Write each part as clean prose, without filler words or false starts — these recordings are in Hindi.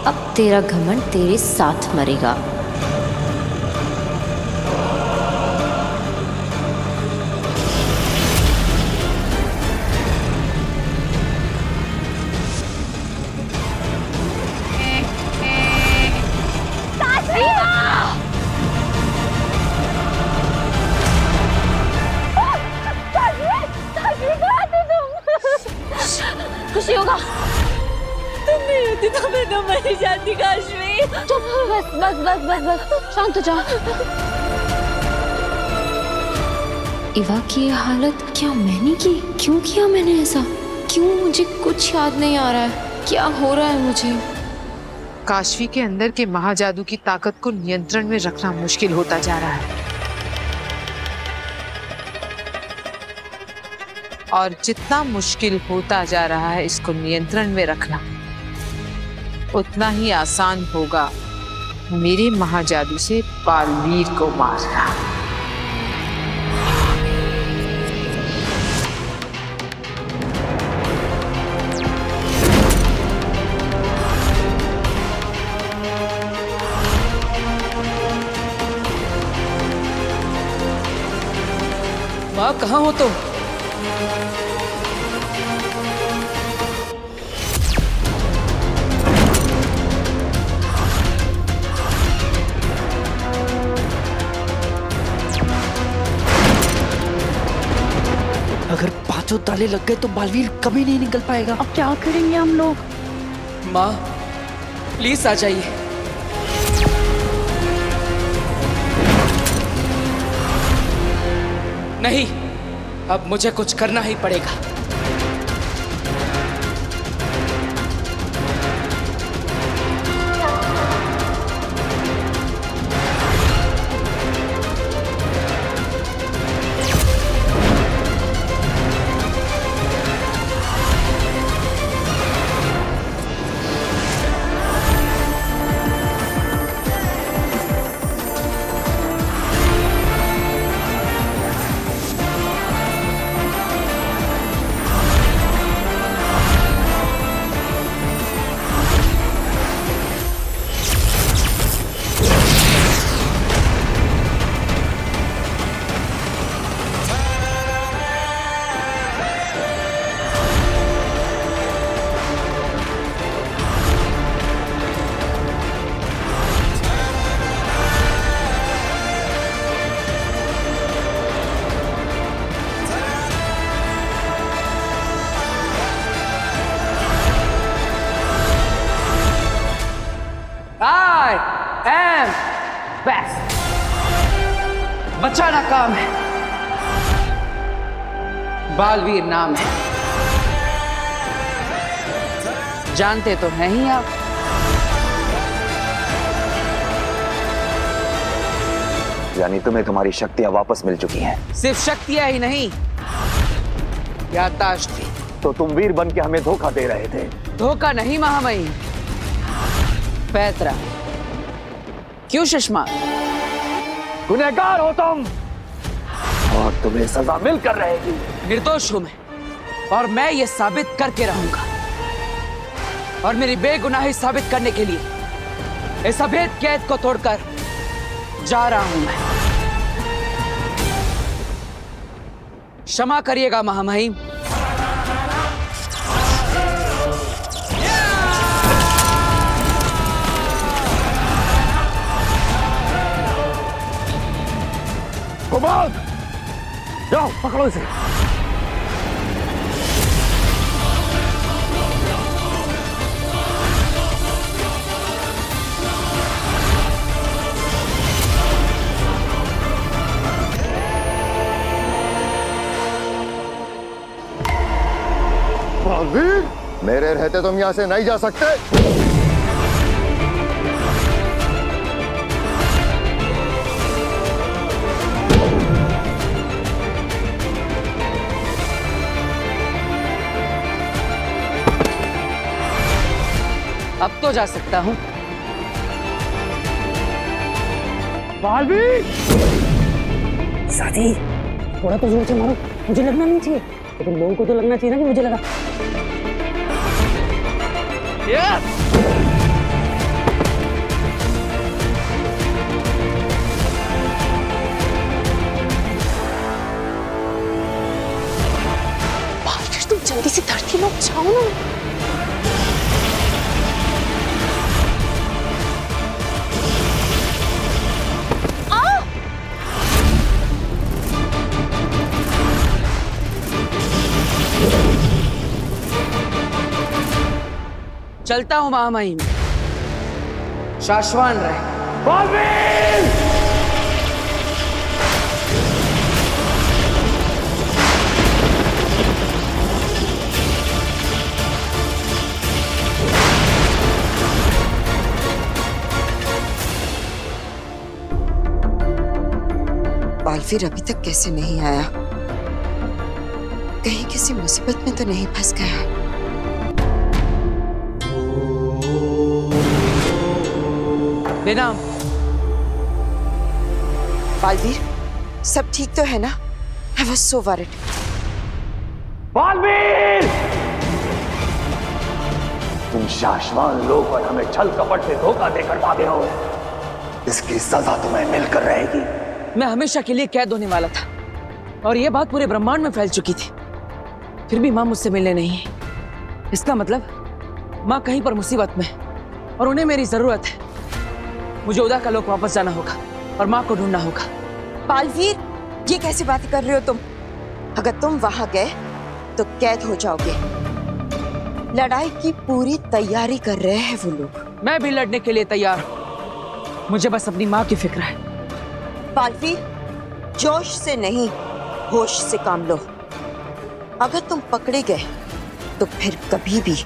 अब तेरा घमंड तेरे साथ मरेगा। खुशी होगा। तुम नहीं होती तो मैं तो मर जाती काशवी। चुप, बस बस बस बस बस, शांत हो जाओ। इवा की ये हालत क्या मैंने की? क्यों किया मैंने ऐसा? क्यों? मुझे कुछ याद नहीं आ रहा है। क्या हो रहा है मुझे? काशवी के अंदर के महाजादू की ताकत को नियंत्रण में रखना मुश्किल होता जा रहा है, और जितना मुश्किल होता जा रहा है इसको नियंत्रण में रखना, उतना ही आसान होगा मेरे महाजादू से बालवीर को मारना। माँ, कहाँ हो तुम? अगर पांचों ताले लग गए तो बालवीर कभी नहीं निकल पाएगा। अब क्या करेंगे हम लोग? माँ, प्लीज आ जाइए। नहीं, अब मुझे कुछ करना ही पड़ेगा। बेस्ट बचाना काम है, बालवीर नाम है। जानते तो हैं ही आप। यानी तुम्हें तुम्हारी शक्तियां वापस मिल चुकी हैं? सिर्फ शक्तियां ही नहीं, याददाश्त भी। तो तुम वीर बन के हमें धोखा दे रहे थे। धोखा नहीं महामहिम, पैतरा। क्यों सुषमा? गुनहगार हो तुम और तुम्हें सजा मिलकर रहेगी। निर्दोष हूं मैं, और मैं ये साबित करके रहूंगा। और मेरी बेगुनाही साबित करने के लिए इस अभेद कैद को तोड़कर जा रहा हूं मैं। क्षमा करिएगा महामहिम। गोपाल, जाओ पकड़ो इसे। बालवीर, मेरे रहते तुम यहां से नहीं जा सकते। अब तो जा सकता हूं। बालवीर, साथी, थोड़ा तो जोर से मारो। मुझे लगना नहीं चाहिए, लेकिन लोगों को तो लगना चाहिए ना कि मुझे लगा। शीला जाओ ना। चलता हूं महामहिम, शाश्वान रहे। बालवीर! बालवीर अभी तक कैसे नहीं आया? कहीं किसी मुसीबत में तो नहीं फंस गया? बेनाम। बालवीर, सब ठीक तो है ना? I was so worried. Baalveer! तुम शाश्वान लोग और हमें छल कपट से धोखा देकर भागे हो। इसकी सजा तुम्हें मिलकर रहेगी। मैं हमेशा के लिए कैद होने वाला था और यह बात पूरे ब्रह्मांड में फैल चुकी थी, फिर भी माँ मुझसे मिलने नहीं है। इसका मतलब माँ कहीं पर मुसीबत में और उन्हें मेरी जरूरत है। मुझे उदा का लोक वापस जाना होगा और माँ को ढूंढना होगा। बालवीर, ये कैसी बातें कर रहे हो तुम? अगर तुम वहां गए तो कैद हो जाओगे। लड़ाई की पूरी तैयारी कर रहे हैं वो लोग। मैं भी लड़ने के लिए तैयार हूं, मुझे बस अपनी माँ की फिक्र है। बालवीर, जोश से नहीं, होश से काम लो। अगर तुम पकड़े गए तो फिर कभी भी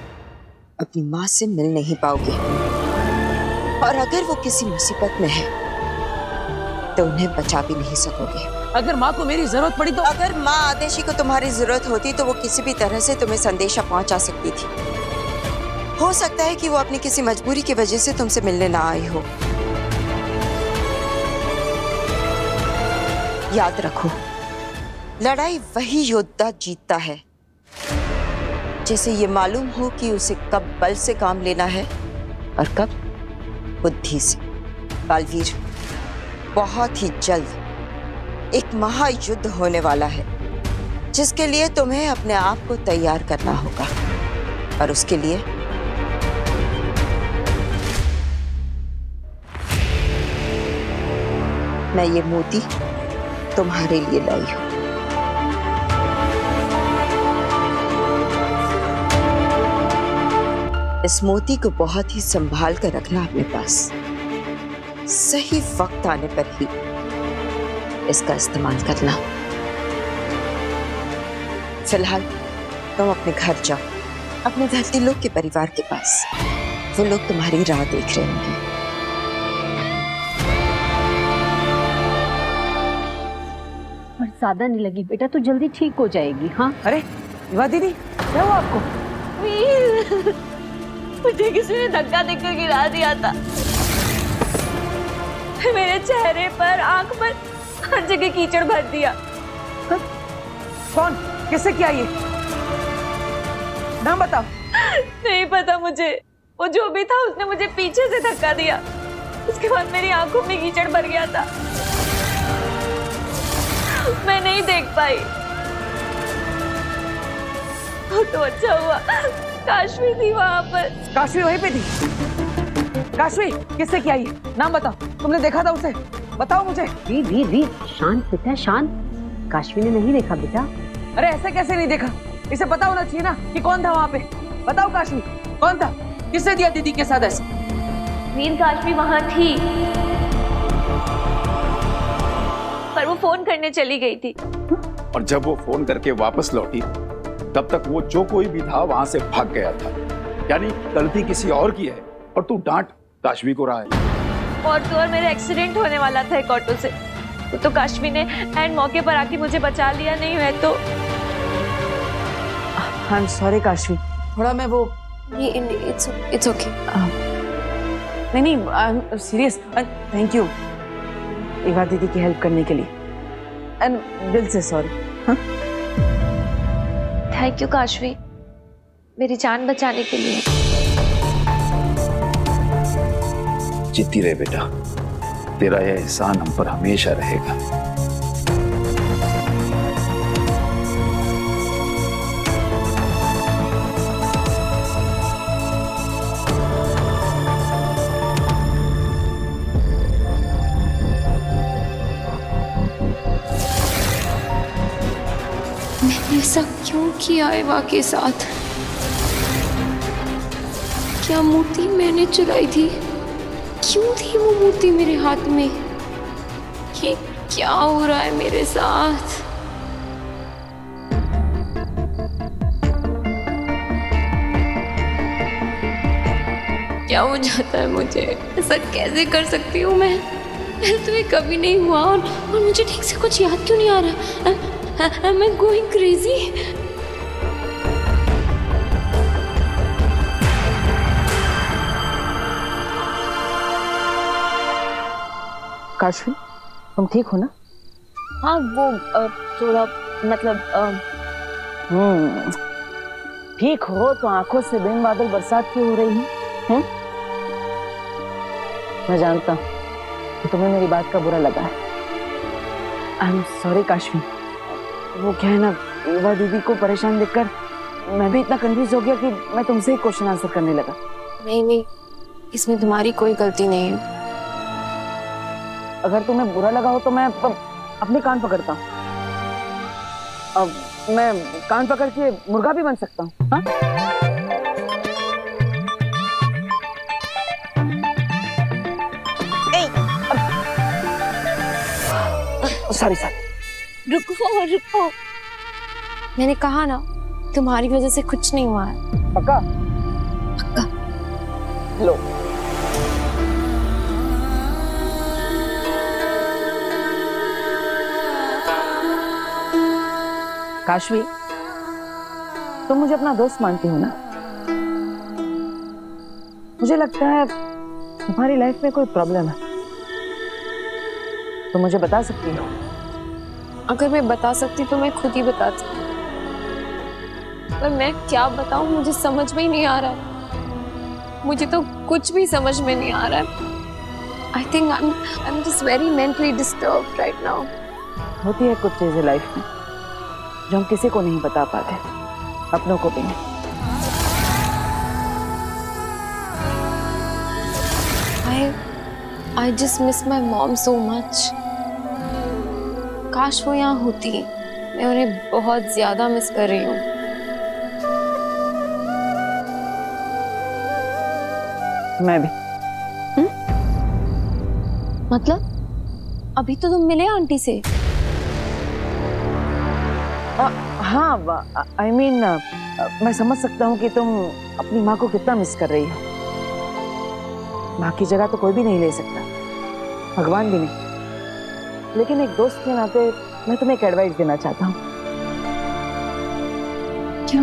अपनी माँ से मिल नहीं पाओगे, और अगर वो किसी मुसीबत में है तो उन्हें बचा भी नहीं सकोगे। अगर माँ को मेरी जरूरत पड़ी तो? अगर माँ आदेशी को तुम्हारी जरूरत होती तो वो किसी भी तरह से तुम्हें संदेशा पहुंचा सकती थी। हो सकता है कि वो अपनी किसी मजबूरी की वजह से तुमसे मिलने ना आई हो। याद रखो, लड़ाई वही योद्धा जीतता है जिसे ये मालूम हो कि उसे कब बल से काम लेना है और कब बुद्धि से। बालवीर, बहुत ही जल्द एक महायुद्ध होने वाला है जिसके लिए तुम्हें अपने आप को तैयार करना होगा, और उसके लिए मैं ये मोती तुम्हारे लिए लाई हूं। इस मोती को बहुत ही संभाल कर रखना अपने पास। सही वक्त आने पर ही इसका इस्तेमाल करना। फिलहाल तुम अपने घर जाओ, अपने धरती लोग के परिवार के पास। वो लोग तुम्हारी राह देख रहे होंगे। और ज्यादा नहीं लगी बेटा, तो जल्दी ठीक हो जाएगी। हाँ। अरे विभा दीदी, क्या हुआ आपको? मुझे किसी ने धक्का देकर गिरा दिया था। मेरे चेहरे पर, आंख पर, हर जगह कीचड़ भर दिया। कौन, किससे किया ये? नाम बताओ। नहीं पता मुझे, वो जो भी था उसने मुझे पीछे से धक्का दिया। उसके बाद मेरी आंखों में कीचड़ भर गया था, मैं नहीं देख पाई। तो अच्छा हुआ काशवी थी वहां पर। काशवी वहीं पे थी? काशवी किससे किया ये? नाम बताओ, तुमने देखा था उसे? बताओ मुझे। वीर शांत बेटा, शांत। काशवी ने नहीं देखा बेटा। अरे ऐसे कैसे नहीं देखा? इसे पता होना चाहिए ना कि कौन था वहाँ पे। बताओ काशवी कौन था, किससे दिया दीदी के साथ ऐसे? वीर, काशवी वहां थी पर वो फोन करने चली गई थी। और जब वो फोन करके वापस लौटी तब तक वो जो कोई भी था वहां से भाग गया था। यानी गलती किसी और की है और तू डांट काशवी को रहा है। और तो और मेरा एक्सीडेंट होने वाला था एक ऑटो से, तो काशवी ने एंड मौके पर आके मुझे बचा लिया। नहीं है तो आई एम सॉरी काशवी, थोड़ा मैं वो इट्स ओके। नहीं I am serious. Thank you Vibha दीदी की हेल्प करने के लिए, एंड दिल से सॉरी। थैंक यू काशवी, मेरी जान बचाने के लिए। जीती रहे बेटा, तेरा यह एहसान हम पर हमेशा रहेगा। ऐसा क्यों किया एवा के साथ? क्या मूर्ति मैंने चुराई थी? क्यों थी वो मूर्ति मेरे हाथ में? ये क्या हो रहा है मेरे साथ? क्या हो जाता है मुझे? ऐसा कैसे कर सकती हूँ मैं? तो ये कभी नहीं हुआ और मुझे ठीक से कुछ याद क्यों नहीं आ रहा? Am I going crazy? Kashvi, तुम ठीक हो ना? हाँ, वो थोड़ा मतलब ठीक हो तो आंखों से बिन बादल बरसात क्यों हो रही है? मैं जानता हूँ कि तुम्हें मेरी बात का बुरा लगा है। I am sorry Kashvi. वो क्या है ना, एवा दीदी को परेशान देखकर मैं भी इतना कंफ्यूज हो गया कि मैं तुमसे ही क्वेश्चन आंसर करने लगा। नहीं, इसमें तुम्हारी कोई गलती नहीं है। अगर तुम्हें बुरा लगा हो तो मैं अपने कान पकड़ता हूँ। अब मैं कान पकड़ के मुर्गा भी बन सकता हूँ। हाँ? सॉरी। रुको। मैंने कहा ना, तुम्हारी वजह से कुछ नहीं हुआ है। पक्का? लो। काशवी, तुम मुझे अपना दोस्त मानती हो ना? मुझे लगता है तुम्हारी लाइफ में कोई प्रॉब्लम है। तुम मुझे बता सकती हो? अगर मैं बता सकती तो मैं खुद ही बताती, पर मैं क्या बताऊं, मुझे समझ में ही नहीं आ रहा है। मुझे तो कुछ भी समझ में नहीं आ रहा है। I think I'm just very mentally disturbed right now. होती है कुछ चीजें लाइफ में जो हम किसी को नहीं बता पाते, अपनों को भी नहीं। I just miss my mom so much. काश वो यहाँ होती। मैं उन्हें बहुत ज्यादा मिस कर रही हूँ। मैं भी। मतलब अभी तो तुम मिले आंटी से? हाँ, I mean, मैं समझ सकता हूँ कि तुम अपनी माँ को कितना मिस कर रही हो। माँ की जगह तो कोई भी नहीं ले सकता, भगवान भी नहीं। लेकिन एक दोस्त के नाते मैं तुम्हें एक एडवाइस देना चाहता हूँ। क्या?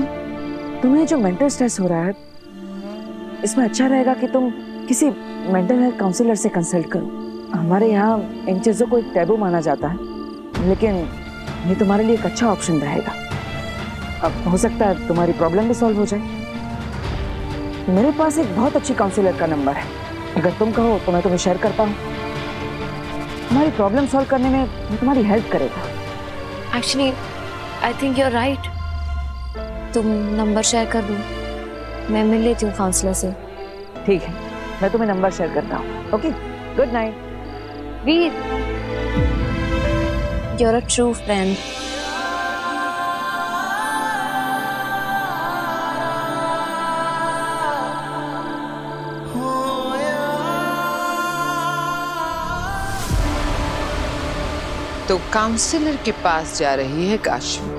तुम्हें जो मेंटल स्ट्रेस हो रहा है, इसमें अच्छा रहेगा कि तुम किसी मेंटल हेल्थ काउंसलर से कंसल्ट करो। हमारे यहाँ इन चीजों को एक टैबू माना जाता है, लेकिन ये तुम्हारे लिए एक अच्छा ऑप्शन रहेगा। अब हो सकता है तुम्हारी प्रॉब्लम भी सॉल्व हो जाए। मेरे पास एक बहुत अच्छी काउंसलर का नंबर है, अगर तुम कहो तो मैं तुम्हें शेयर करता हूँ। तुम्हारी प्रॉब्लम सॉल्व करने में वो तुम्हारी हेल्प करेगा। Actually, I think you're right. तुम नंबर शेयर कर दो, मैं मिल लेती हूँ काउंसलर से। ठीक है, मैं तुम्हें नंबर शेयर करता हूँ। Okay, good night. Veer, you're a true friend. तो काउंसलर के पास जा रही है काशवी।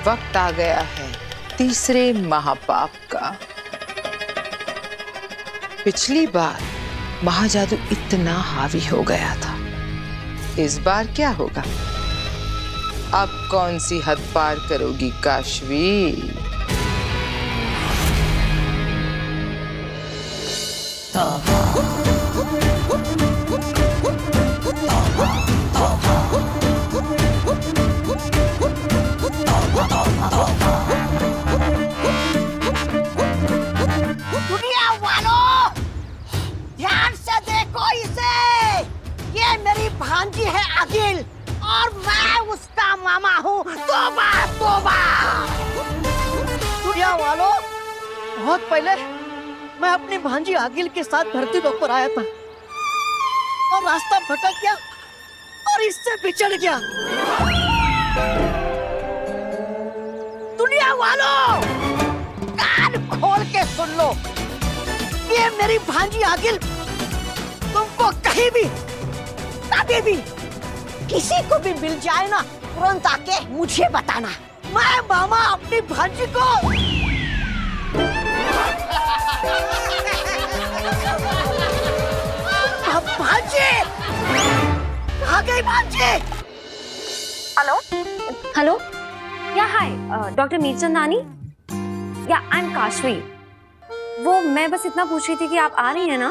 वक्त आ गया है तीसरे महापाप का। पिछली बार महाजादू इतना हावी हो गया था, इस बार क्या होगा? अब कौन सी हद पार करोगी काशवी? दुनिया वालों, ध्यान से देखो इसे। ये मेरी भांजी है अगिल और मैं उसका मामा हूँ। तौबा तौबा। दुनिया वालों, बहुत पहले मैं अपनी भांजी अगिल के साथ धरती लोक पर आया था और रास्ता भटक गया और इससे बिछड़ गया। वालों, कान खोल के सुन लो। ये मेरी भांजी आगिल तुमको कहीं भी, कभी भी, किसी को भी मिल जाए ना, तुरंत आके मुझे बताना। मैं मामा अपनी भांजी को भांजी आ गई भांजी। हेलो हेलो, या हाय डॉक्टर मीरचंदानी, या आई एम काशवी। वो मैं बस इतना पूछ रही थी कि आप आ रही हैं ना?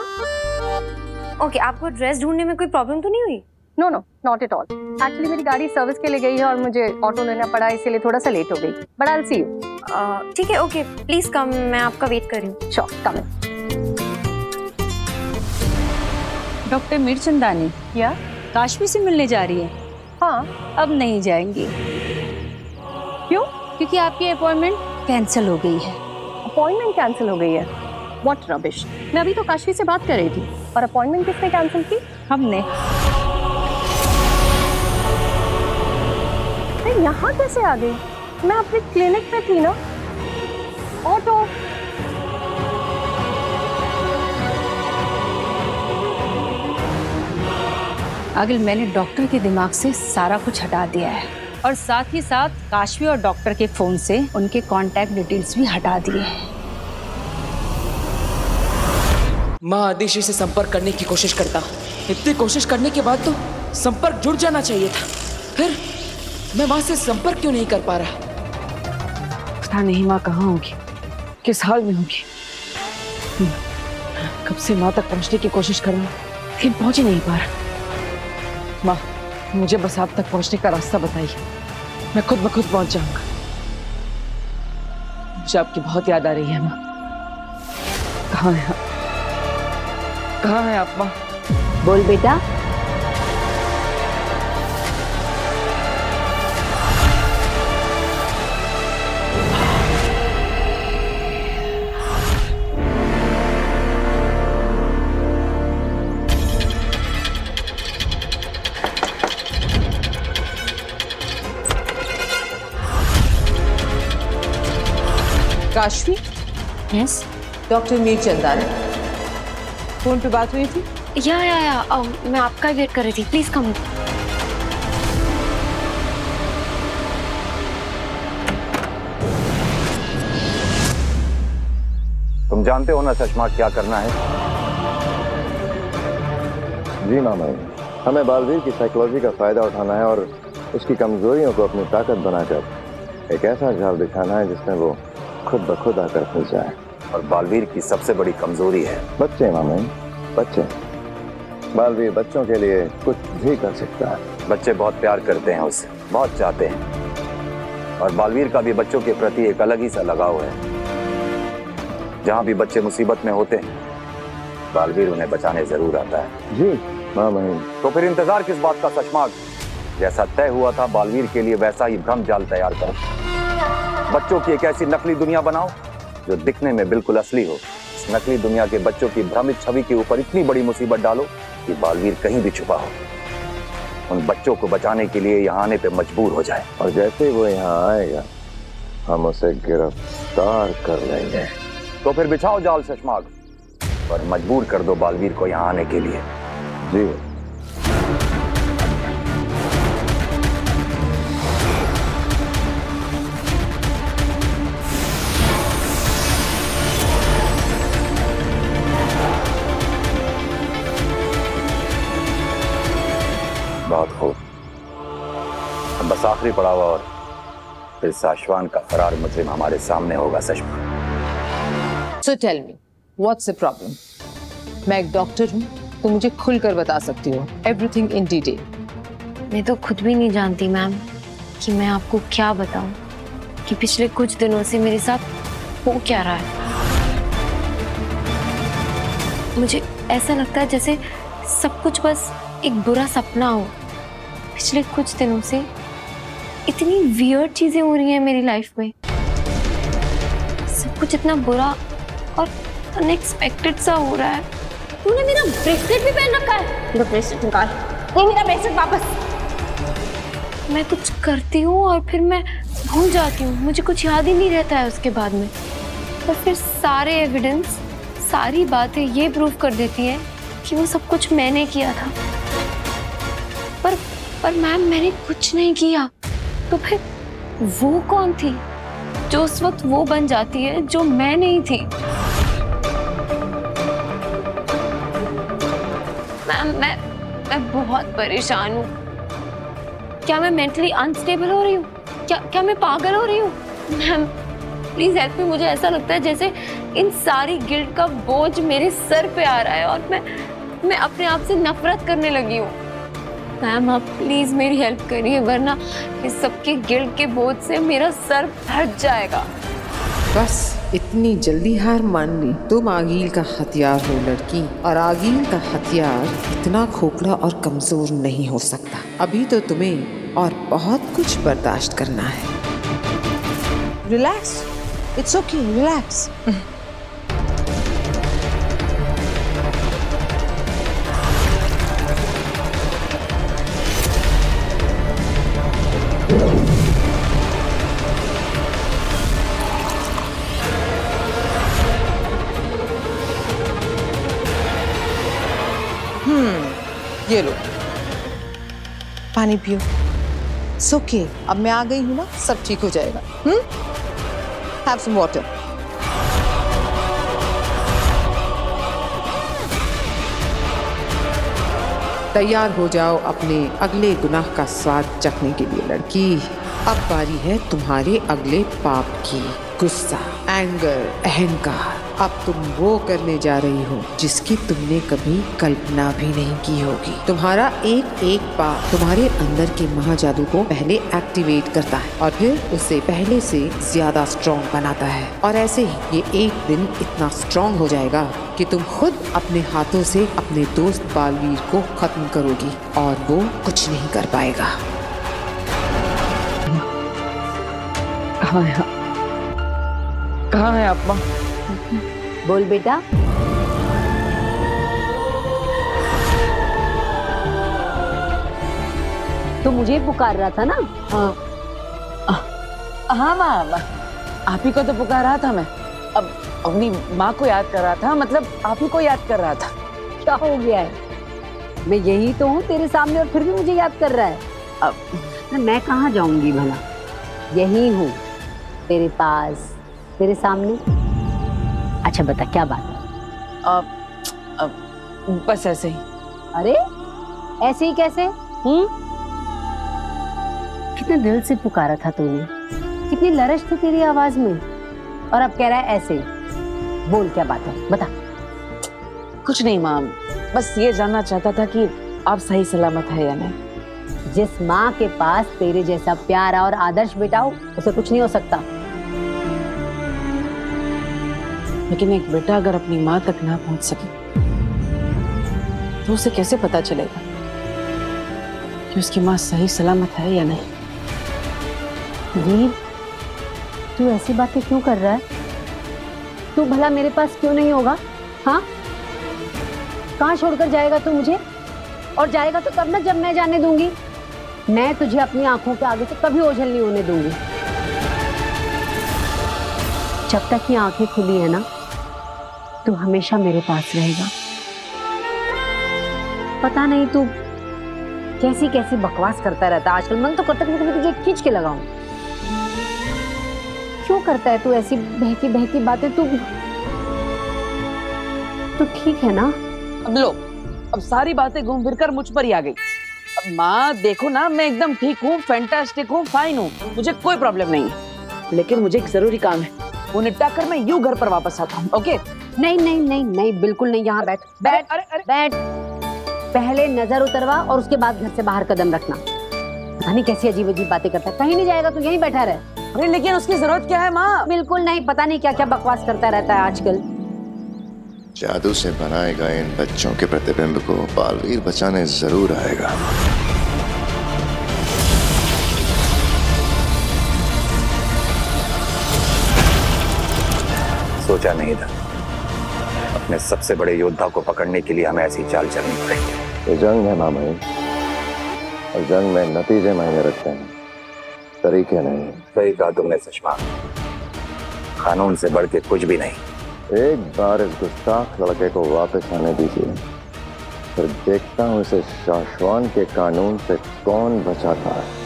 ओके, आपको ड्रेस ढूंढने में कोई प्रॉब्लम तो नहीं हुई? No no, not at all. Actually मेरी गाड़ी सर्विस के लिए गई है और मुझे ऑटो लेना पड़ा, इसीलिए थोड़ा सा लेट हो गई। But I will see you. ठीक है, ओके, प्लीज कम, मैं आपका वेट कर रही हूँ। श्योर, कम। डॉक्टर मीरचंदानी, या काशवी से मिलने जा रही है? हाँ, अब नहीं जाएंगी। क्यों? क्योंकि आपकी अपॉइंटमेंट कैंसिल हो गई है। अपॉइंटमेंट कैंसिल हो गई है? What rubbish. मैं अभी तो काशवी से बात कर रही थी। और अपॉइंटमेंट किसने कैंसिल की? हमने। यहाँ कैसे आ गई? मैं अपने क्लिनिक में थी ना। ऑटो। आगिल, मैंने डॉक्टर के दिमाग से सारा कुछ हटा दिया है और साथ ही साथ काशवी और डॉक्टर के फोन से उनके कांटेक्ट डिटेल्स भी हटा दिए हैं। माँ आदिशी से संपर्क करने की कोशिश करता। इतनी कोशिश करने के बाद तो संपर्क जुड़ जाना चाहिए था। फिर मैं माँ से संपर्क क्यों नहीं कर पा रहा? पता नहीं माँ कहाँ होगी, किस हाल में होगी। कब से माँ तक पहुँचने की कोशिश कर रहा हूँ, लेकिन पहुँच ही नहीं पा रहा। माँ, मुझे बस आप तक पहुँचने का रास्ता बताइए, मैं खुद ब खुद पहुँच जाऊंगा। मुझे आपकी बहुत याद आ रही है माँ। कहाँ है आप? कहाँ है आप माँ? बोल बेटा। Kashvi? Yes. Doctor Mirchandani, phone पे बात हुई थी? या मैं आपका वेट कर रही थी। Please come. तुम जानते हो ना चश्मा क्या करना है? जी मामा, हमें बालवीर की साइकोलॉजी का फायदा उठाना है और उसकी कमजोरियों को अपनी ताकत बनाकर एक ऐसा जाल बिछाना है जिसमें वो खुद ब खुद आकर फंस जाए। और बालवीर की सबसे बड़ी कमजोरी है बच्चे मामा, बच्चे। बालवीर बच्चों के लिए कुछ भी कर सकता है। बच्चे बहुत प्यार करते हैं उससे, बहुत चाहते हैं। और बालवीर का भी बच्चों के प्रति एक अलग ही सा लगाव है। जहाँ भी बच्चे मुसीबत में होते हैं, बालवीर उन्हें बचाने जरूर आता है। जी मामा। तो फिर इंतजार किस बात का सचमाग? जैसा तय हुआ था बालवीर के लिए वैसा ही भ्रम जाल तैयार करो। बच्चों की एक ऐसी नकली दुनिया बनाओ जो दिखने में बिल्कुल असली हो। इस नकली दुनिया के बच्चों की भ्रमित छवि के ऊपर इतनी बड़ी मुसीबत डालो कि बालवीर कहीं भी छुपा हो। उन बच्चों को बचाने के लिए यहाँ आने पे मजबूर हो जाए। और जैसे वो यहाँ आएगा, हम उसे गिरफ्तार कर लेंगे। तो फिर बिछाओ जाल शशमाग और मजबूर कर दो बालवीर को यहाँ आने के लिए। जी। बहुत खूब। अब बस आखिरी पड़ाव और फिर साशवान का फरार मुजरिम हमारे सामने होगा। सचमुच। So tell me, what's the problem? मैं एक डॉक्टर हूँ, तो मुझे खुलकर बता सकती हो everything in detail. मैं तो खुद भी नहीं जानती मैम कि मैं आपको क्या बताऊं कि पिछले कुछ दिनों से मेरे साथ हो क्या रहा है। मुझे ऐसा लगता है जैसे सब कुछ बस एक बुरा सपना हो। पिछले कुछ दिनों से इतनी वियर्ड चीजें हो रही हैं मेरी लाइफ में। सब कुछ इतना बुरा और अनएक्सपेक्टेड सा हो रहा है। तूने मेरा ब्रेसलेट भी पहन रखा है। मेरा ब्रेसलेट निकाल। नहीं, मेरा ब्रेसलेट वापस। मैं कुछ करती हूँ और फिर मैं भूल जाती हूँ, मुझे कुछ याद ही नहीं रहता है उसके बाद में। और फिर सारे एविडेंस, सारी बातें ये प्रूव कर देती हैं कि वो सब कुछ मैंने किया था। पर मैम, मैंने कुछ नहीं किया। तो फिर वो कौन थी जो उस वक्त वो बन जाती है जो मैं नहीं थी? मैम, मैं बहुत परेशान हूँ। क्या मैं मेंटली अनस्टेबल हो रही हूँ? क्या मैं पागल हो रही हूँ? Ma'am please help me. मुझे ऐसा लगता है जैसे इन सारी गिल्ट का बोझ मेरे सर पे आ रहा है और मैं अपने आप से नफरत करने लगी हूँ। मैम आप प्लीज मेरी हेल्प करिए, वरना इस सबके गिल्ट के बोझ से मेरा सर फट जाएगा। बस इतनी जल्दी हार मान ली? तुम आगील का हथियार हो लड़की, और आगील का हथियार इतना खोखला और कमजोर नहीं हो सकता। अभी तो तुम्हें और बहुत कुछ बर्दाश्त करना है। Relax, it's okay, relax. ये लो, पानी पियो। ओके, अब मैं आ गई हूँ ना, सब ठीक हो जाएगा। Have some water. तैयार हो जाओ अपने अगले गुनाह का स्वाद चखने के लिए लड़की। अब बारी है तुम्हारे अगले पाप की। गुस्सा, एंगर, अहंकार। अब तुम वो करने जा रही हो जिसकी तुमने कभी कल्पना भी नहीं की होगी। तुम्हारा एक एक पाप तुम्हारे अंदर के महाजादू को पहले एक्टिवेट करता है और फिर उसे पहले से ज्यादा स्ट्रॉन्ग बनाता है। और ऐसे ही ये एक दिन इतना स्ट्रॉन्ग हो जाएगा कि तुम खुद अपने हाथों से अपने दोस्त बालवीर को खत्म करोगी और वो कुछ नहीं कर पाएगा। कहाँ है आप माँ? बोल बेटा। तो मुझे पुकार रहा था ना? हाँ माँ, आप ही को तो पुकार रहा था मैं। अब अपनी माँ को याद कर रहा था, मतलब आप ही को याद कर रहा था। क्या हो गया है? मैं यही तो हूँ तेरे सामने और फिर भी मुझे याद कर रहा है। अब मैं कहाँ जाऊंगी भला? यही हूँ तेरे पास, तेरे सामने। अच्छा बता क्या बात है? बस ऐसे ही। अरे ऐसे ही कैसे? कितने दिल से पुकारा था तूने, कितनी लरज थी तेरी आवाज में, और अब कह रहा है ऐसे ही। बोल क्या बात है, बता। कुछ नहीं माँ, बस ये जानना चाहता था कि आप सही सलामत है या नहीं। जिस माँ के पास तेरे जैसा प्यारा और आदर्श बेटा हो उसे कुछ नहीं हो सकता। लेकिन एक बेटा अगर अपनी माँ तक ना पहुंच सके तो उसे कैसे पता चलेगा कि उसकी माँ सही सलामत है या नहीं? वीर, तू ऐसी बातें क्यों कर रहा है? तू भला मेरे पास क्यों नहीं होगा? हाँ, कहाँ छोड़कर जाएगा तू मुझे? और जाएगा तो तब ना जब मैं जाने दूंगी। मैं तुझे अपनी आंखों के आगे से कभी ओझल नहीं होने दूंगी। जब तक ये आंखें खुली है ना, तू हमेशा मेरे पास रहेगा। पता नहीं तू कैसी कैसी बकवास करता रहता है आजकल। मन तो करता है कि तुझे खींच के लगाऊं। क्यों करता है तू ऐसी बहकी बहकी बातें? तू ठीक है ना? अब लो, अब सारी बातें घूम फिर कर मुझ पर ही आ गई। अब माँ देखो ना, मैं एकदम ठीक हूँ, फैंटास्टिक हूँ, फाइन हूँ, मुझे कोई प्रॉब्लम नहीं है। लेकिन मुझे एक जरूरी काम है, वो निपटा कर मैं यूं घर पर वापस आता हूँ। ओके? नहीं नहीं नहीं नहीं, बिल्कुल नहीं। यहाँ बैठ बैठ बैठ। पहले नजर उतरवा और उसके बाद घर से बाहर कदम रखना। पता नहीं कैसी अजीब अजीब बातें करता है। कहीं नहीं जाएगा तू, यहीं बैठा रहे। अरे लेकिन उसकी जरूरत क्या है माँ? बिल्कुल नहीं, पता नहीं क्या क्या बकवास करता रहता है आजकल। जादू से बनाए गए इन बच्चों के प्रतिबिंब को बालवीर बचाने जरूर आएगा। सोचा नहीं था अपने सबसे बड़े योद्धा को पकड़ने के लिए हमें ऐसी चाल चलनी पड़ेगी। ये जंग है मामा, और जंग में नतीजे मायने रखते हैं, तरीके नहीं। सही कहा तुमने सुषमा, कानून से बढ़ के कुछ भी नहीं। एक बार इस गुस्ताख लड़के को वापस आने दीजिए, फिर देखता हूँ इसे शाश्वान के कानून से कौन बचाता है।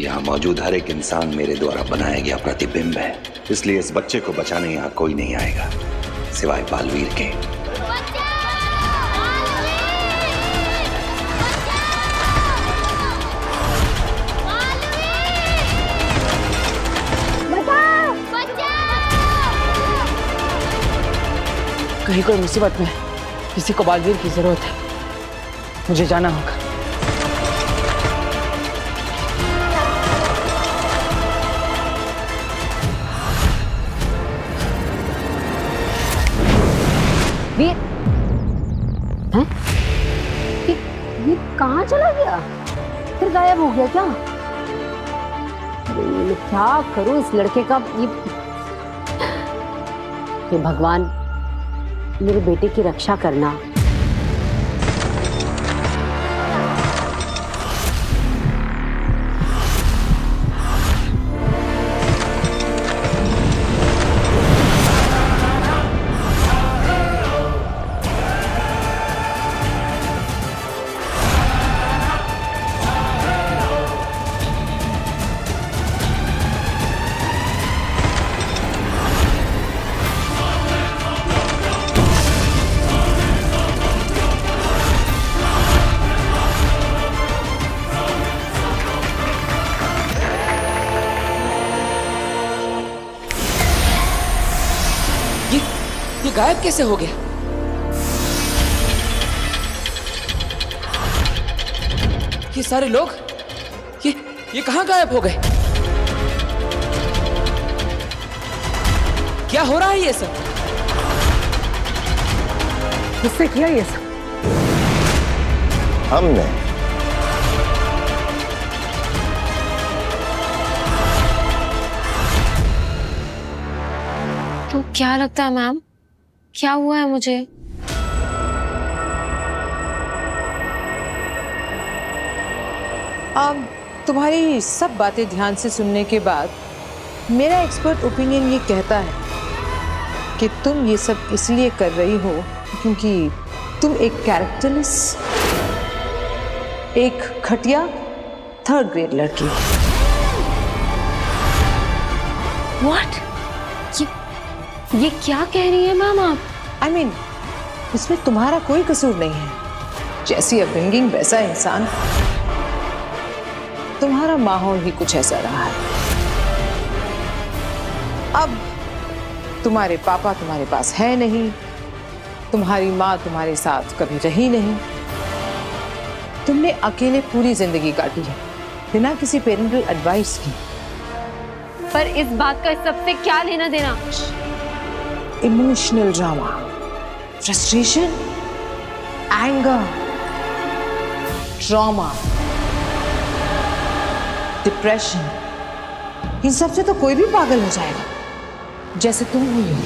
यहाँ मौजूद हर एक इंसान मेरे द्वारा बनाया गया प्रतिबिंब है, इसलिए इस बच्चे को बचाने यहाँ कोई नहीं आएगा सिवाय बालवीर के। कहीं कोई मुसीबत में किसी को बालवीर की जरूरत है, मुझे जाना होगा। वीर, हैं? ये कहाँ चला गया? फिर गायब हो गया क्या? मैं क्या करूं इस लड़के का? ये भगवान, मेरे बेटे की रक्षा करना। ये गायब कैसे हो गया? ये सारे लोग ये कहां गायब हो गए? क्या हो रहा है ये सब? किसने किया ये सब? हमने। तो क्या लगता है मैम, क्या हुआ है मुझे? तुम्हारी सब बातें ध्यान से सुनने के बाद मेरा एक्सपर्ट ओपिनियन ये कहता है कि तुम ये सब इसलिए कर रही हो क्योंकि तुम एक कैरेक्टरलेस, एक घटिया थर्ड ग्रेड लड़की। What? ये क्या कह रही है मैम आप? I mean, इसमें तुम्हारा कोई कसूर नहीं है। जैसी अपब्रिंगिंग वैसा इंसान, तुम्हारा माहौल ही कुछ ऐसा रहा है। अब तुम्हारे पापा तुम्हारे पास है नहीं, तुम्हारी माँ तुम्हारे साथ कभी रही नहीं, तुमने अकेले पूरी जिंदगी काटी है बिना किसी पेरेंटल एडवाइस की। पर इस बात का सबसे क्या लेना देना? Emotional drama, frustration, anger, trauma, depression, इन सब से तो कोई भी पागल हो जाएगा जैसे तुम हुई हो।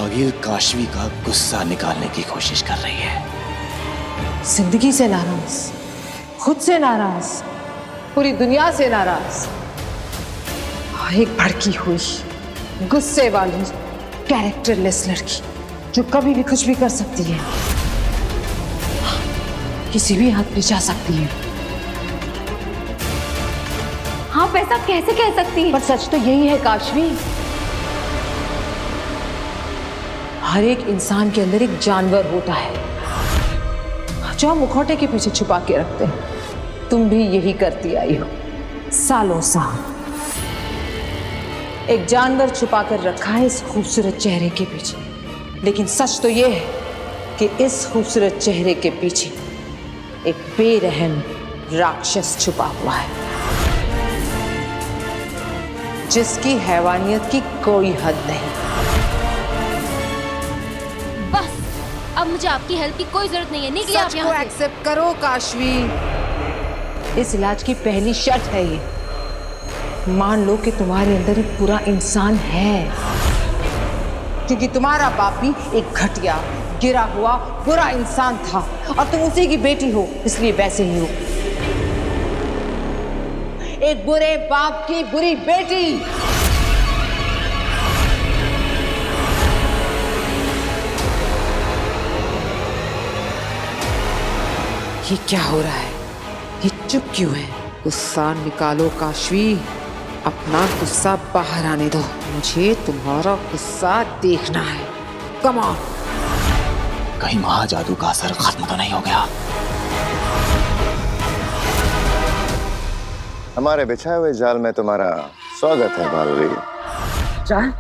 आगिल काशवी का गुस्सा निकालने की कोशिश कर रही है। जिंदगी से नाराज, खुद से नाराज, पूरी दुनिया से नाराज, और एक भड़की हुई गुस्से वाली कैरेक्टरलेस लड़की जो कभी भी कुछ भी कर सकती है, किसी भी हद पे जा सकती है। हाँ, ऐसा कैसे कह सकती है? पर सच तो यही है काशवी, हर एक इंसान के अंदर एक जानवर होता है जो हम मुखौटे के पीछे छुपा के रखते हैं। तुम भी यही करती आई हो सालों साल। एक जानवर छुपा कर रखा है इस खूबसूरत चेहरे के पीछे, लेकिन सच तो यह है कि इस खूबसूरत चेहरे के पीछे एक बेरहम राक्षस छुपा हुआ है जिसकी हैवानियत की कोई हद नहीं। बस अब मुझे आपकी हेल्प की कोई जरूरत नहीं है। निकलिए आप सच को यहाँ से। एक्सेप्ट करो काशवी। इस इलाज की पहली शर्त है ये, मान लो कि तुम्हारे अंदर एक बुरा इंसान है, क्योंकि तुम्हारा बाप भी एक घटिया, गिरा हुआ बुरा इंसान था और तुम उसी की बेटी हो, इसलिए वैसे ही हो, एक बुरे बाप की बुरी बेटी। ये क्या हो रहा है? ये चुप क्यों है? गुस्सा निकालो काशवी, अपना गुस्सा बाहर आने दो। मुझे तुम्हारा गुस्सा देखना है। Come on. कहीं महाजादू का असर खत्म तो नहीं हो गया? हमारे बिछाए हुए जाल में तुम्हारा स्वागत है बालवीर। जाल?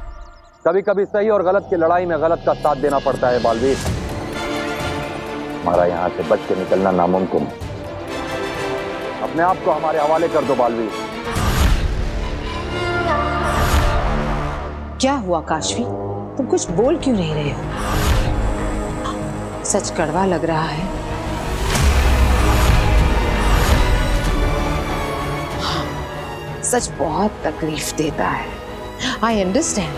कभी कभी सही और गलत की लड़ाई में गलत का साथ देना पड़ता है बालवीर। हमारा यहाँ से बच के निकलना नामुमकिन है। अपने आप को हमारे हवाले कर दो बालवीर। क्या हुआ काशवी? तुम कुछ बोल क्यों नहीं रहे हो? सच कड़वा लग रहा है। हाँ, सच बहुत तकलीफ देता है। I understand.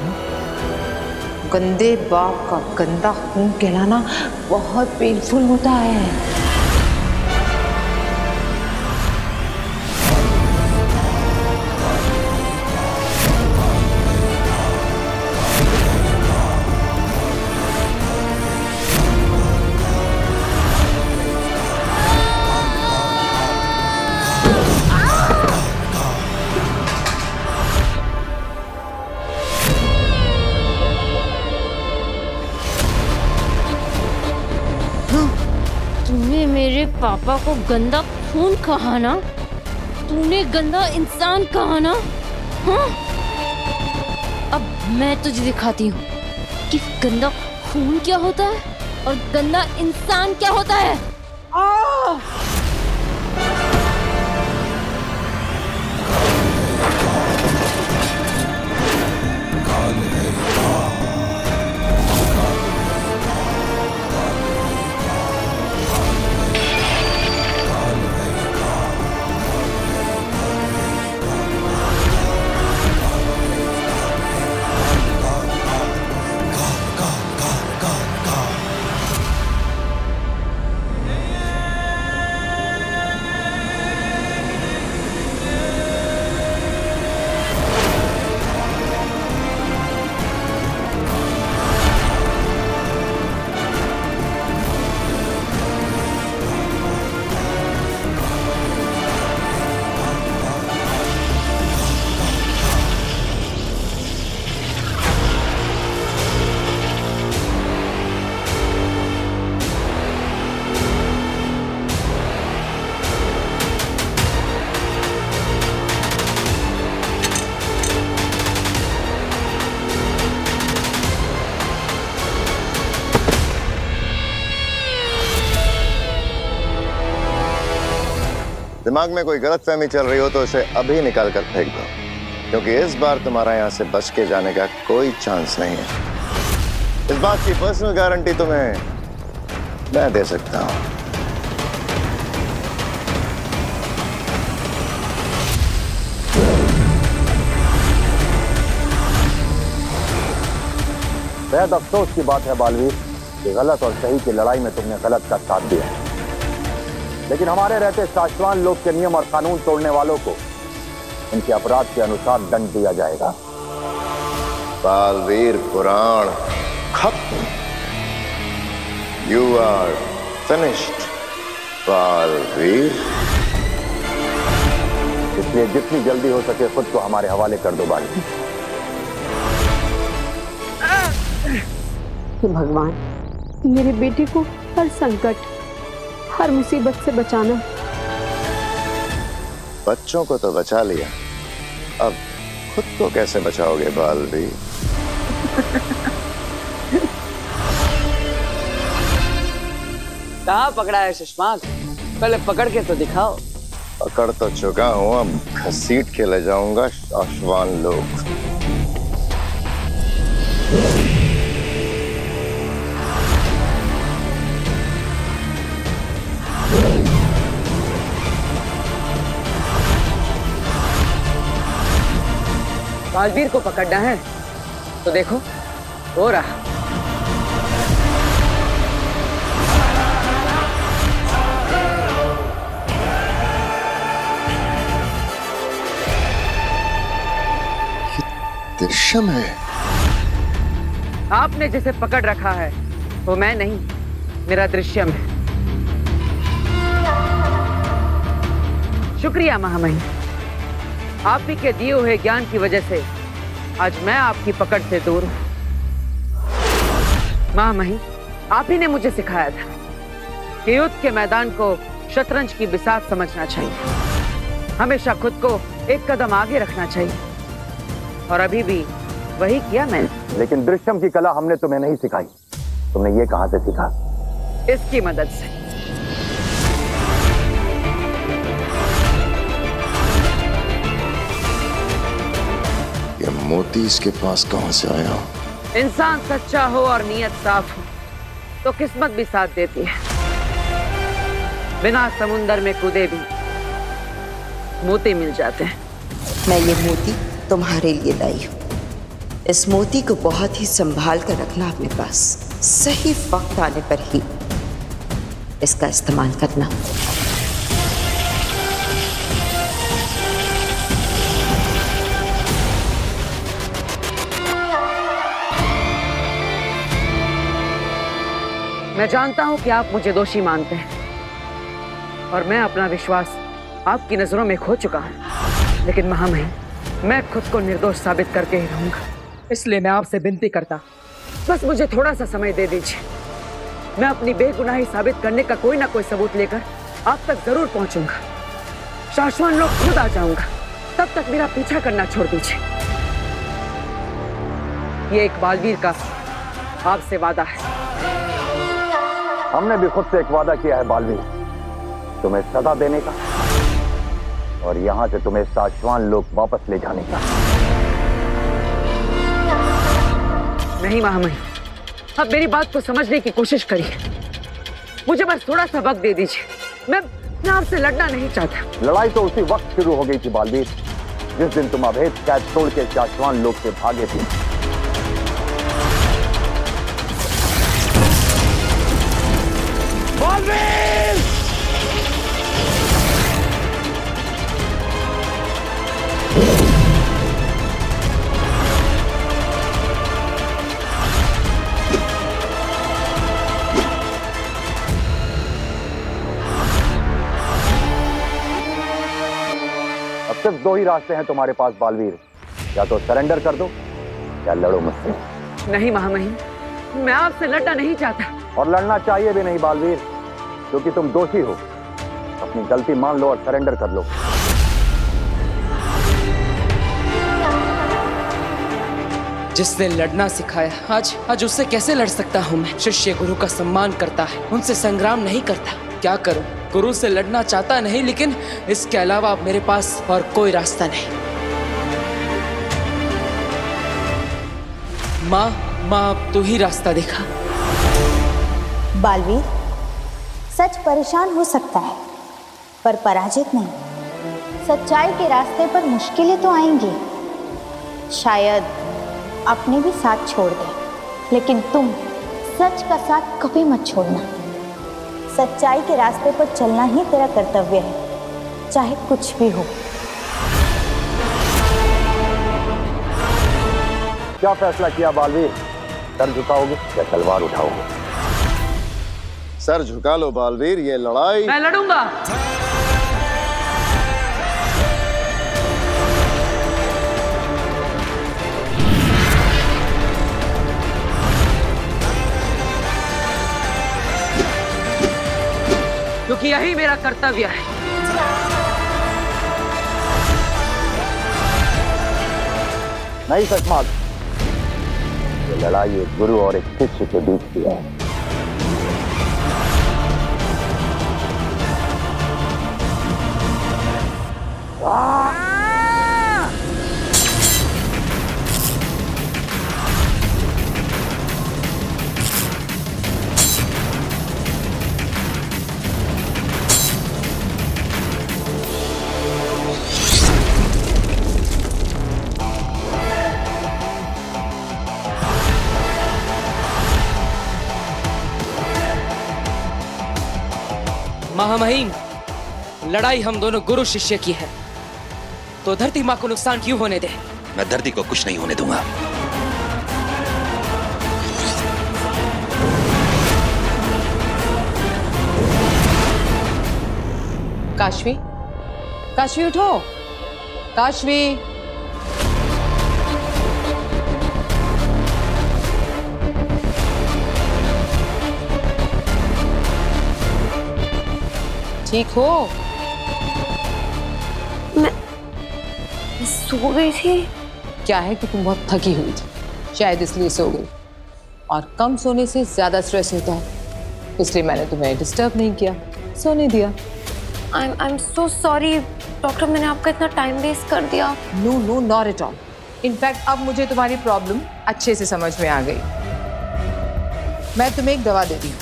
गंदे बाप का गंदा खून कहलाना बहुत पेनफुल होता है। मेरे पापा को गंदा खून कहा ना? तूने गंदा इंसान कहा ना? हाँ? अब मैं तुझे दिखाती हूँ कि गंदा खून क्या होता है और गंदा इंसान क्या होता है। दिमाग में कोई गलतफहमी चल रही हो तो इसे अभी निकाल कर फेंक दो, क्योंकि इस बार तुम्हारा यहाँ से बच के जाने का कोई चांस नहीं है। इस बात की पर्सनल गारंटी तुम्हें मैं दे सकता हूँ। बेहद अफसोस की बात है बालवीर कि गलत और सही की लड़ाई में तुमने गलत का साथ दिया, लेकिन हमारे रहते शाश्वान लोक के नियम और कानून तोड़ने वालों को उनके अपराध के अनुसार दंड दिया जाएगा। बालवीर पुराण खत्म। You are finished Baalveer. इसलिए जितनी जल्दी हो सके खुद को हमारे हवाले कर दो बालवीर। भगवान, मेरे बेटे को हर संकट, हर मुसीबत से बचाना। बच्चों को तो बचा लिया, अब खुद को कैसे बचाओगे बालवीर? कहाँ पकड़ा है सुषमा? पहले पकड़ के तो दिखाओ। पकड़ तो चुका हूं, अब घसीट के ले जाऊंगा शाश्वान लोग। बालवीर को पकड़ना है तो देखो हो रहा। दृश्यम है। आपने जिसे पकड़ रखा है वो मैं नहीं, मेरा दृश्यम है। शुक्रिया महामहिम, आप ही के दिए हुए ज्ञान की वजह से आज मैं आपकी पकड़ से दूर हूं। महामहिम, आप ही ने मुझे सिखाया था कि युद्ध के मैदान को शतरंज की बिसात समझना चाहिए, हमेशा खुद को एक कदम आगे रखना चाहिए, और अभी भी वही किया मैंने। लेकिन दृश्यम की कला हमने तुम्हें नहीं सिखाई, तुमने ये कहां से सीखा? इसकी मदद से। ये मोती इसके पास कहां से आया? इंसान सच्चा हो और नीयत साफ हो तो किस्मत भी साथ देती है। बिना समुंदर में कूदे भी मोती मिल जाते हैं। मैं ये मोती तुम्हारे लिए लाई हूं। इस मोती को बहुत ही संभाल कर रखना अपने पास, सही वक्त आने पर ही इसका इस्तेमाल करना। मैं जानता हूं कि आप मुझे दोषी मानते हैं और मैं अपना विश्वास आपकी नजरों में खो चुका हूं, लेकिन महामहिम, मैं खुद को निर्दोष साबित करके ही रहूंगा। इसलिए मैं आपसे विनती करता, बस मुझे थोड़ा सा समय दे दीजिए। मैं अपनी बेगुनाही साबित करने का कोई ना कोई सबूत लेकर आप तक जरूर पहुंचूंगा। शाश्वत लोग खुद आ जाऊंगा, तब तक मेरा पीछा करना छोड़ दीजिए। ये एक बालवीर का आपसे वादा है। हमने भी खुद से एक वादा किया है बालवीर, तुम्हें सजा देने का और यहां से तुम्हें साचवान लोग वापस ले जाने का। नहीं महामहिम, अब मेरी बात को समझने की कोशिश करिए। मुझे बस थोड़ा सा वक्त दे दीजिए। मैं आपसे लड़ना नहीं चाहता। लड़ाई तो उसी वक्त शुरू हो गई थी बालवीर, जिस दिन तुम अभेद कैद तोड़ के साचवान लोग से भागे थे। बालवीर! अब सिर्फ दो ही रास्ते हैं तुम्हारे पास बालवीर, या तो सरेंडर कर दो या लड़ो मुझसे। नहीं महामहिम, मैं आपसे लड़ना नहीं चाहता। और लड़ना चाहिए भी नहीं बालवीर, क्योंकि तुम दोषी हो। अपनी गलती मान लो और सरेंडर कर लो। जिसने लड़ना सिखाया, आज उससे कैसे लड़ सकता हूँ मैं? शिष्य गुरु का सम्मान करता है, उनसे संग्राम नहीं करता। क्या करूं? गुरु से लड़ना चाहता नहीं, लेकिन इसके अलावा अब मेरे पास और कोई रास्ता नहीं। माँ, अब तू ही रास्ता दिखा। बालवीर, सच परेशान हो सकता है पर पराजित नहीं। सच्चाई के रास्ते पर मुश्किलें तो आएंगी, शायद अपने भी साथ छोड़ दे, लेकिन तुम सच का साथ कभी मत छोड़ना। सच्चाई के रास्ते पर चलना ही तेरा कर्तव्य है, चाहे कुछ भी हो। क्या फैसला किया बालवीर? सर झुकाओगे या तलवार उठाओगे? सर झुका लो बालवीर, ये लड़ाई मैं लड़ूंगा। क्योंकि यही मेरा कर्तव्य है। नहीं सचमाग, ये लड़ाई एक गुरु और एक शिष्य के बीच की है। महामहिम, लड़ाई हम दोनों गुरु शिष्य की है, तो धरती माँ को नुकसान क्यों होने दे? मैं धरती को कुछ नहीं होने दूंगा। काशवी, काशवी उठो, काशवी। ठीक हो? मैं सो गई थी। क्या है कि तुम बहुत थकी हुई थी, शायद इसलिए सो गई। और कम सोने से ज्यादा स्ट्रेस होता है, इसलिए मैंने तुम्हें डिस्टर्ब नहीं किया, सोने दिया। I am so sorry doctor, मैंने आपका इतना टाइम वेस्ट कर दिया। No no, not at all. In fact अब मुझे तुम्हारी प्रॉब्लम अच्छे से समझ में आ गई। मैं तुम्हें एक दवा देती हूँ,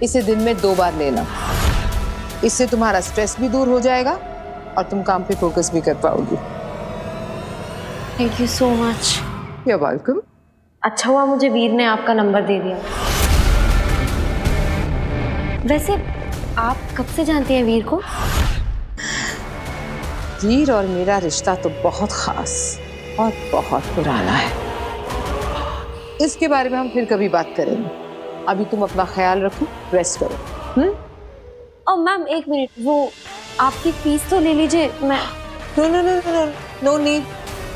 इसे दिन में 2 बार लेना। इससे तुम्हारा स्ट्रेस भी दूर हो जाएगा और तुम काम पे फोकस भी कर पाओगी। Thank you so much. You are welcome. अच्छा हुआ मुझे वीर ने आपका नंबर दे दिया। वैसे आप कब से जानती हैं वीर को? वीर और मेरा रिश्ता तो बहुत खास और बहुत पुराना है। इसके बारे में हम फिर कभी बात करेंगे। अभी तुम अपना ख्याल रखो, रेस्ट करो। और मैम एक मिनट, वो आपकी फीस तो ले लीजिए। मैं नो नीड,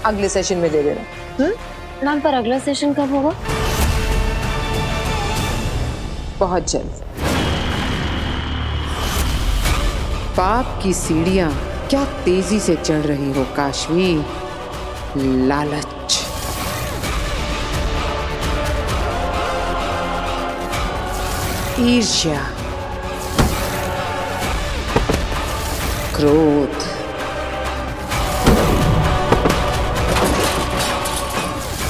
अगले सेशन में दे देना। मैम पर अगला सेशन कब होगा? बहुत जल्द। पाप की सीढ़ियां क्या तेजी से चढ़ रही हो काशवी। लालच, ईर्ष्या, क्रोध,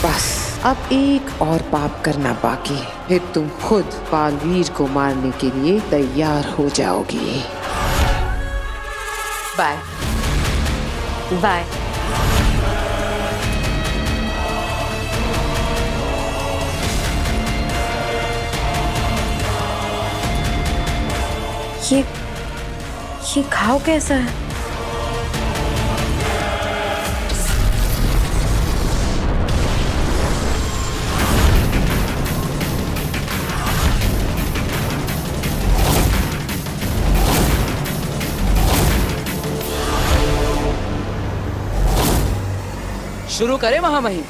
बस अब एक और पाप करना बाकी है, फिर तुम खुद बालवीर को मारने के लिए तैयार हो जाओगी। Bye bye. ये घाव कैसा है? शुरू करें महामहिम?